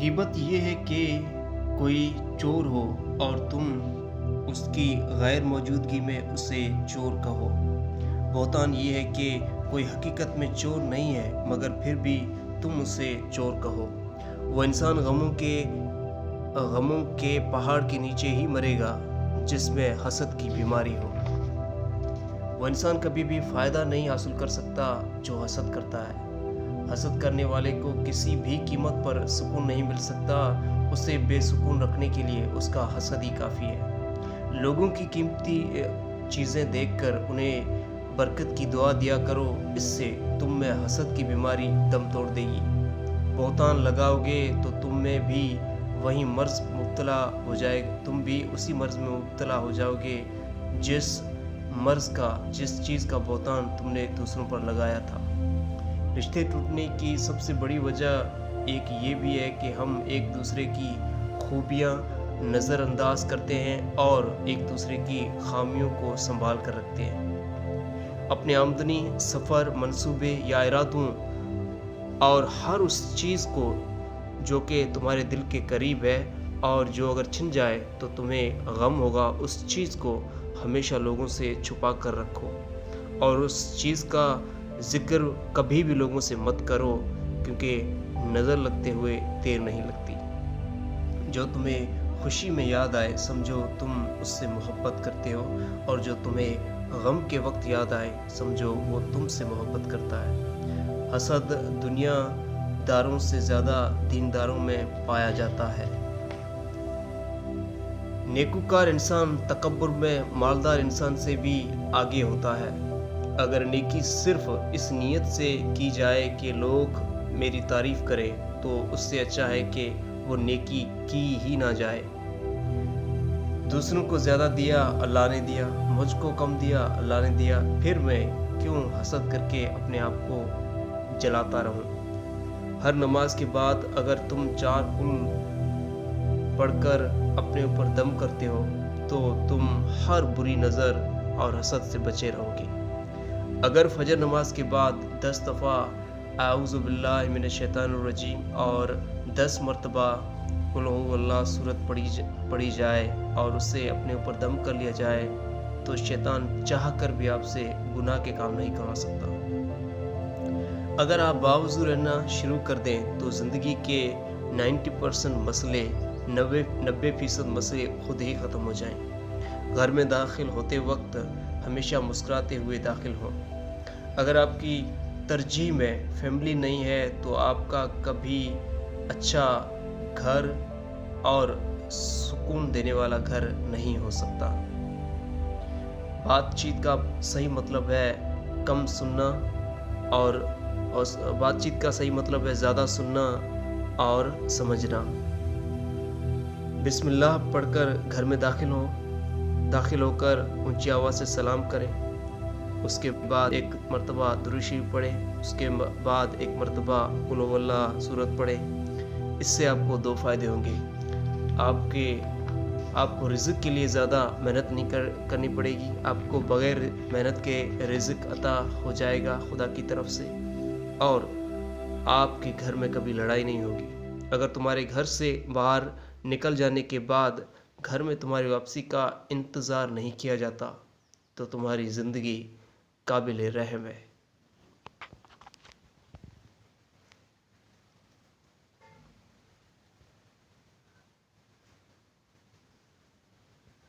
गीबत ये है कि कोई चोर हो और तुम उसकी गैर मौजूदगी में उसे चोर कहो। बहतान ये है कि कोई हकीकत में चोर नहीं है मगर फिर भी तुम उसे चोर कहो। वो इंसान गमों के पहाड़ के नीचे ही मरेगा जिसमें हसद की बीमारी हो। वो इंसान कभी भी फ़ायदा नहीं हासिल कर सकता जो हसद करता है। हसद करने वाले को किसी भी कीमत पर सुकून नहीं मिल सकता। उसे बेसुकून रखने के लिए उसका हसद ही काफ़ी है। लोगों की कीमती चीज़ें देखकर उन्हें बरकत की दुआ दिया करो, इससे तुम में हसद की बीमारी दम तोड़ देगी। बहतान लगाओगे तो तुम में भी वही मर्ज़ मुब्तला हो जाए, तुम भी उसी मर्ज़ में मुब्तला हो जाओगे जिस चीज़ का बहतान तुमने दूसरों पर लगाया था। रिश्ते टूटने की सबसे बड़ी वजह एक ये भी है कि हम एक दूसरे की खूबियाँ नज़रअंदाज करते हैं और एक दूसरे की खामियों को संभाल कर रखते हैं। अपने आमदनी, सफ़र, मंसूबे या इरादों और हर उस चीज़ को जो कि तुम्हारे दिल के करीब है और जो अगर छिन जाए तो तुम्हें गम होगा, उस चीज़ को हमेशा लोगों से छुपा कर रखो और उस चीज़ का ज़िक्र कभी भी लोगों से मत करो, क्योंकि नज़र लगते हुए देर नहीं लगती। जो तुम्हें खुशी में याद आए समझो तुम उससे मोहब्बत करते हो, और जो तुम्हें गम के वक्त याद आए समझो वो तुमसे मोहब्बत करता है। हसद दुनियादारों से ज़्यादा दीनदारों में पाया जाता है। नेकूकार इंसान तकब्बुर में मालदार इंसान से भी आगे होता है। अगर नेकी सिर्फ इस नीयत से की जाए कि लोग मेरी तारीफ़ करें तो उससे अच्छा है कि वो नेकी की ही ना जाए। दूसरों को ज़्यादा दिया अल्लाह ने दिया, मुझको कम दिया अल्लाह ने दिया, फिर मैं क्यों हसद करके अपने आप को जलाता रहूं। हर नमाज के बाद अगर तुम 4 कुल पढ़कर अपने ऊपर दम करते हो तो तुम हर बुरी नज़र और हसद से बचे रहोगे। अगर फजर नमाज के बाद 10 दफ़ा आऊज़ु बिल्लाहि मिनश शैतानिर रजीम और 10 मरतबा कुल हुवल्लाह सूरत पढ़ी जाए और उससे अपने ऊपर दम कर लिया जाए तो शैतान चाह कर भी आपसे गुनाह के काम नहीं करवा सकता। अगर आप बावजूद रहना शुरू कर दें तो ज़िंदगी के 90% मसले 90% मसले खुद ही ख़त्म हो जाएं। घर में दाखिल होते वक्त हमेशा मुस्कुराते हुए दाखिल हों। अगर आपकी तरजीह में फैमिली नहीं है तो आपका कभी अच्छा घर और सुकून देने वाला घर नहीं हो सकता। बातचीत का सही मतलब है कम सुनना और बातचीत का सही मतलब है ज़्यादा सुनना और समझना। बिस्मिल्लाह पढ़कर घर में दाखिल होकर ऊंची आवाज़ से सलाम करें। उसके बाद एक मरतबा दुरूद शरीफ पढ़ें। उसके बाद एक मरतबा कुल हुवल्लाह सूरत पढ़ें। इससे आपको 2 फ़ायदे होंगे। आपको रिज़्क़ के लिए ज़्यादा मेहनत नहीं करनी पड़ेगी। आपको बग़ैर मेहनत के रिज़्क़ अता हो जाएगा खुदा की तरफ से, और आपके घर में कभी लड़ाई नहीं होगी। अगर तुम्हारे घर से बाहर निकल जाने के बाद घर में तुम्हारी वापसी का इंतज़ार नहीं किया जाता तो तुम्हारी ज़िंदगी काबिल रहम है।